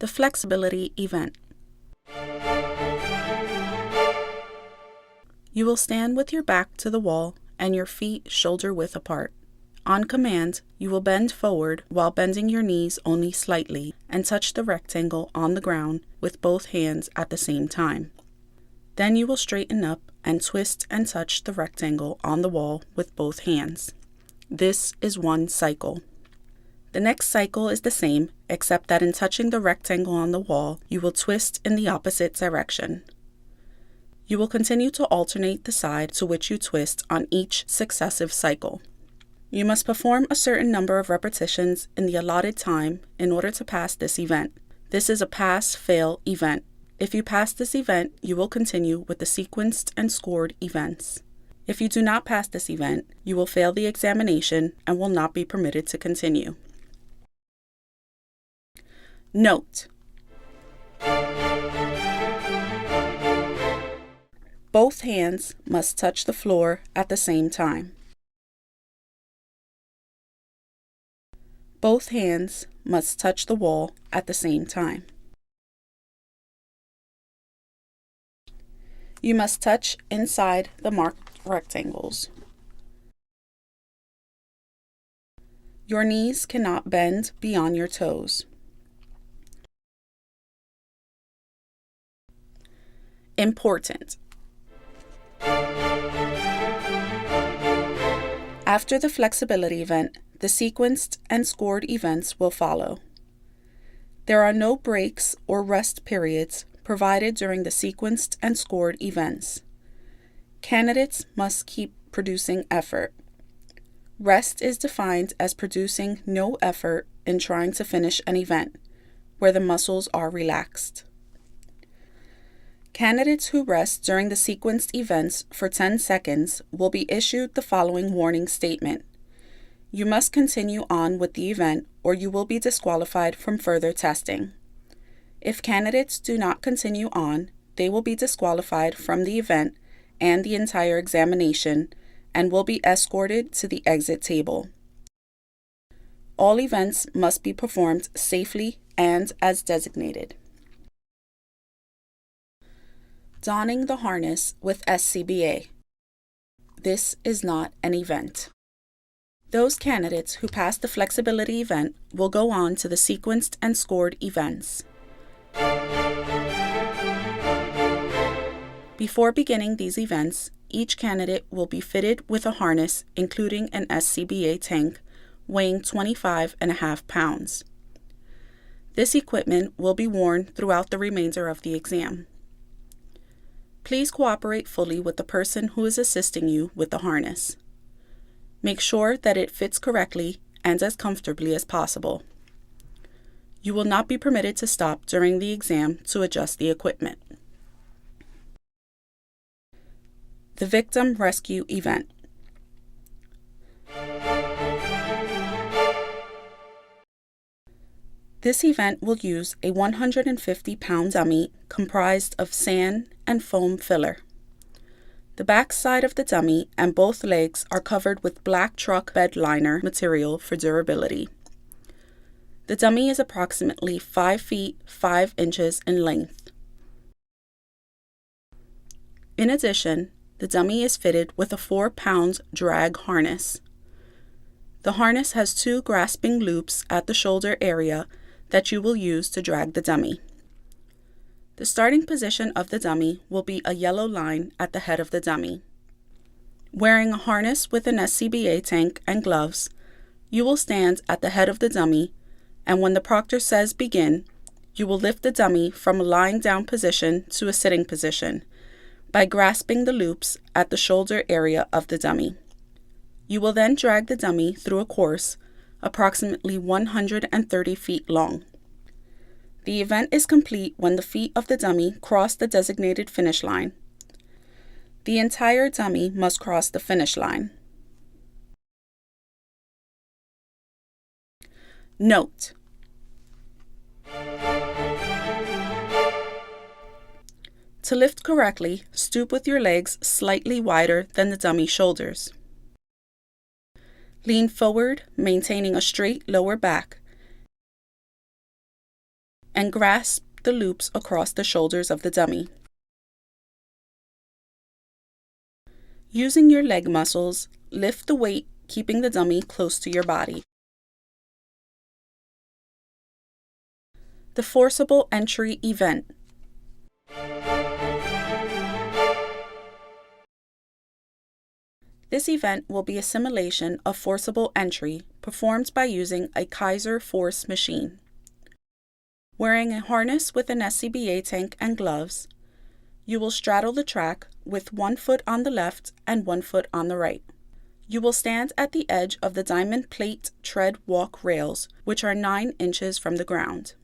The flexibility event. You will stand with your back to the wall and your feet shoulder width apart. On command, you will bend forward while bending your knees only slightly and touch the rectangle on the ground with both hands at the same time. Then you will straighten up and twist and touch the rectangle on the wall with both hands. This is one cycle. The next cycle is the same, except that in touching the rectangle on the wall, you will twist in the opposite direction. You will continue to alternate the side to which you twist on each successive cycle. You must perform a certain number of repetitions in the allotted time in order to pass this event. This is a pass-fail event. If you pass this event, you will continue with the sequenced and scored events. If you do not pass this event, you will fail the examination and will not be permitted to continue. Note: both hands must touch the floor at the same time. Both hands must touch the wall at the same time. You must touch inside the marked rectangles. Your knees cannot bend beyond your toes. Important. After the flexibility event, the sequenced and scored events will follow. There are no breaks or rest periods provided during the sequenced and scored events. Candidates must keep producing effort. Rest is defined as producing no effort in trying to finish an event, where the muscles are relaxed. Candidates who rest during the sequenced events for 10 seconds will be issued the following warning statement. You must continue on with the event or you will be disqualified from further testing. If candidates do not continue on, they will be disqualified from the event and the entire examination and will be escorted to the exit table. All events must be performed safely and as designated. Donning the harness with SCBA. This is not an event. Those candidates who pass the flexibility event will go on to the sequenced and scored events. Before beginning these events, each candidate will be fitted with a harness including an SCBA tank weighing 25.5 pounds. This equipment will be worn throughout the remainder of the exam. Please cooperate fully with the person who is assisting you with the harness. Make sure that it fits correctly and as comfortably as possible. You will not be permitted to stop during the exam to adjust the equipment. The victim rescue event. This event will use a 150-pound dummy comprised of sand and foam filler. The back side of the dummy and both legs are covered with black truck bed liner material for durability. The dummy is approximately 5 feet 5 inches in length. In addition, the dummy is fitted with a 4-pound drag harness. The harness has 2 grasping loops at the shoulder area that you will use to drag the dummy. The starting position of the dummy will be a yellow line at the head of the dummy. Wearing a harness with an SCBA tank and gloves, you will stand at the head of the dummy, and when the proctor says begin, you will lift the dummy from a lying down position to a sitting position by grasping the loops at the shoulder area of the dummy. You will then drag the dummy through a course approximately 130 feet long. The event is complete when the feet of the dummy cross the designated finish line. The entire dummy must cross the finish line. Note: to lift correctly, stoop with your legs slightly wider than the dummy shoulders. Lean forward, maintaining a straight lower back. and grasp the loops across the shoulders of the dummy. Using your leg muscles, lift the weight, keeping the dummy close to your body. The forcible entry event. This event will be a simulation of forcible entry performed by using a Kaiser force machine. Wearing a harness with an SCBA tank and gloves, you will straddle the track with 1 foot on the left and 1 foot on the right. You will stand at the edge of the diamond plate tread walk rails, which are 9 inches from the ground.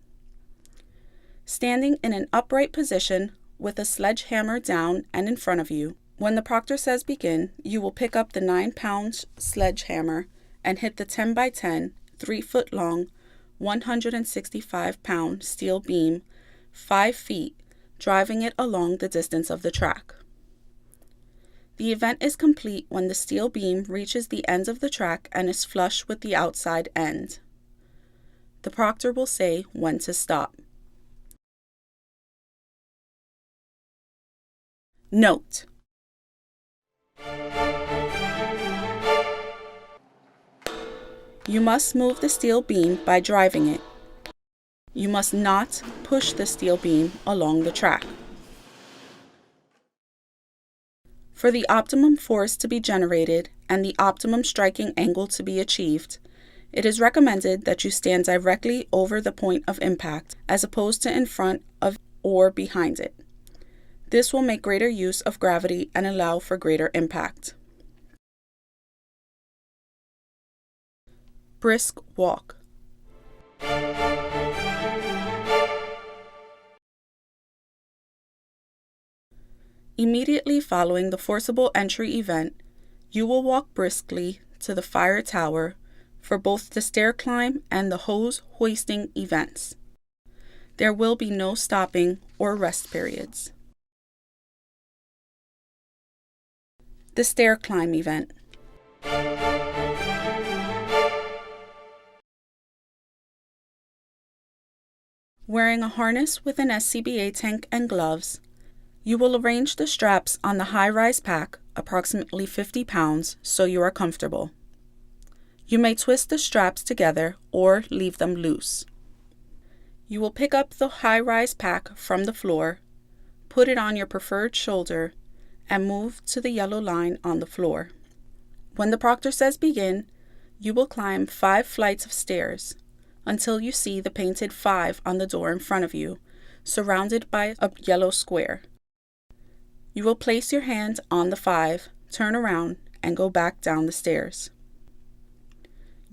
Standing in an upright position with a sledgehammer down and in front of you, when the proctor says begin, you will pick up the 9-pound sledgehammer and hit the 10 by 10, 3 foot long, 165-pound steel beam 5 feet, driving it along the distance of the track. The event is complete when the steel beam reaches the end of the track and is flush with the outside end. The proctor will say when to stop. Note: you must move the steel beam by driving it. You must not push the steel beam along the track. For the optimum force to be generated and the optimum striking angle to be achieved, it is recommended that you stand directly over the point of impact as opposed to in front of or behind it. This will make greater use of gravity and allow for greater impact. Brisk walk. Immediately following the forcible entry event, you will walk briskly to the fire tower for both the stair climb and the hose hoisting events. There will be no stopping or rest periods. The stair climb event. Wearing a harness with an SCBA tank and gloves, you will arrange the straps on the high-rise pack, approximately 50 pounds, so you are comfortable. You may twist the straps together or leave them loose. You will pick up the high-rise pack from the floor, put it on your preferred shoulder, and move to the yellow line on the floor. When the proctor says begin, you will climb 5 flights of stairs until you see the painted 5 on the door in front of you, surrounded by a yellow square. You will place your hand on the 5, turn around, and go back down the stairs.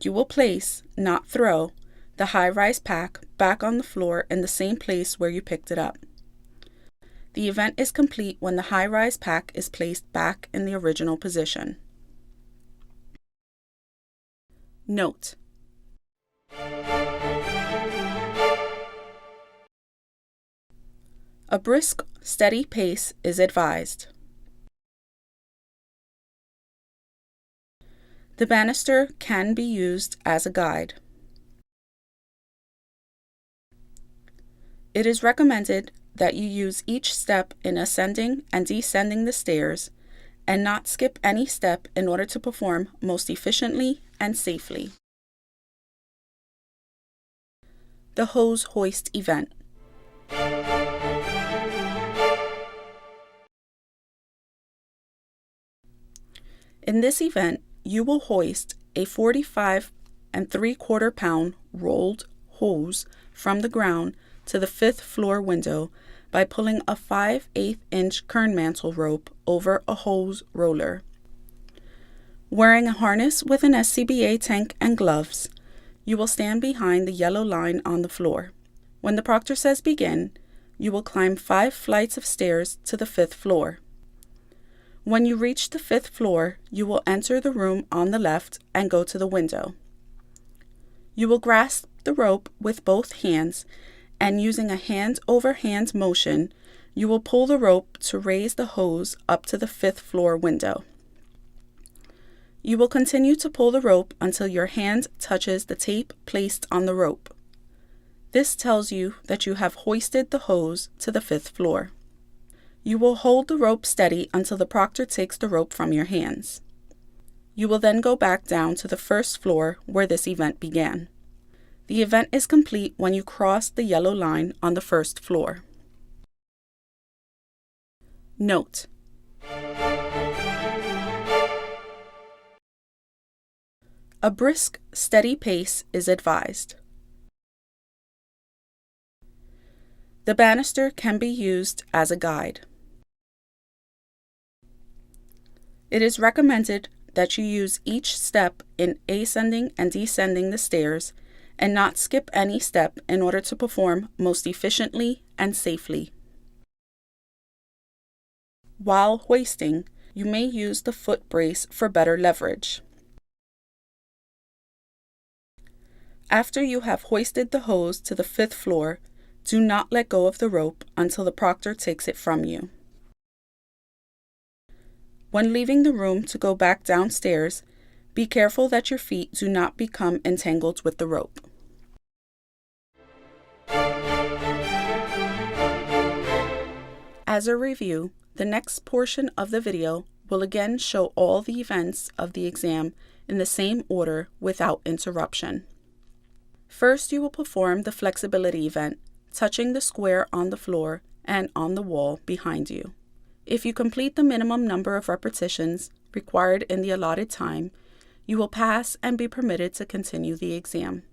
You will place, not throw, the high-rise pack back on the floor in the same place where you picked it up. The event is complete when the high-rise pack is placed back in the original position. Note: a brisk, steady pace is advised. The banister can be used as a guide. It is recommended that you use each step in ascending and descending the stairs and not skip any step in order to perform most efficiently and safely. The hose hoist event. In this event, you will hoist a 45 3/4 pound rolled hose from the ground to the 5th floor window by pulling a 5/8 inch kern mantle rope over a hose roller. Wearing a harness with an SCBA tank and gloves, you will stand behind the yellow line on the floor. When the proctor says begin, you will climb 5 flights of stairs to the 5th floor. When you reach the 5th floor, you will enter the room on the left and go to the window. You will grasp the rope with both hands, and using a hand-over-hand motion, you will pull the rope to raise the hose up to the 5th floor window. You will continue to pull the rope until your hand touches the tape placed on the rope. This tells you that you have hoisted the hose to the 5th floor. You will hold the rope steady until the proctor takes the rope from your hands. You will then go back down to the 1st floor where this event began. The event is complete when you cross the yellow line on the 1st floor. Note: a brisk, steady pace is advised. The banister can be used as a guide. It is recommended that you use each step in ascending and descending the stairs and not skip any step in order to perform most efficiently and safely. While hoisting, you may use the foot brace for better leverage. After you have hoisted the hose to the 5th floor, do not let go of the rope until the proctor takes it from you. When leaving the room to go back downstairs, be careful that your feet do not become entangled with the rope. As a review, the next portion of the video will again show all the events of the exam in the same order without interruption. First, you will perform the flexibility event, touching the square on the floor and on the wall behind you. If you complete the minimum number of repetitions required in the allotted time, you will pass and be permitted to continue the exam.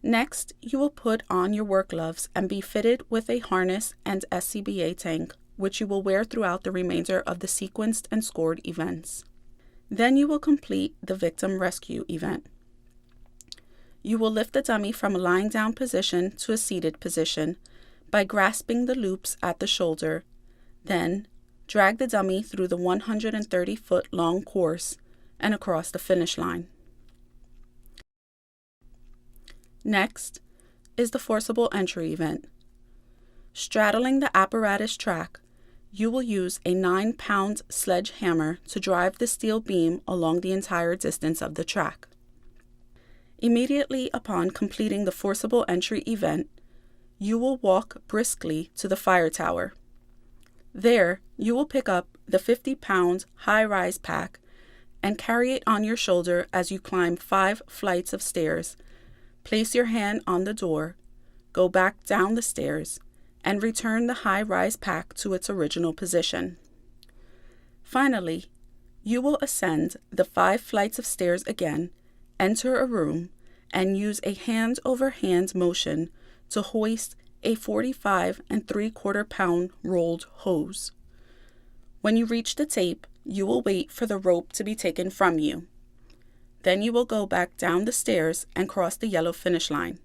Next, you will put on your work gloves and be fitted with a harness and SCBA tank, which you will wear throughout the remainder of the sequenced and scored events. Then you will complete the victim rescue event. You will lift the dummy from a lying down position to a seated position by grasping the loops at the shoulder, then drag the dummy through the 130-foot long course and across the finish line. Next is the forcible entry event. Straddling the apparatus track, you will use a 9-pound sledgehammer to drive the steel beam along the entire distance of the track. Immediately upon completing the forcible entry event, you will walk briskly to the fire tower. There, you will pick up the 50-pound high-rise pack and carry it on your shoulder as you climb 5 flights of stairs. Place your hand on the door, go back down the stairs, and return the high-rise pack to its original position. Finally, you will ascend the 5 flights of stairs again, enter a room, and use a hand-over-hand motion to hoist a 45 3/4 pound rolled hose. When you reach the tape, you will wait for the rope to be taken from you. Then you will go back down the stairs and cross the yellow finish line,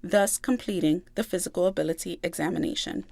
thus completing the physical ability examination.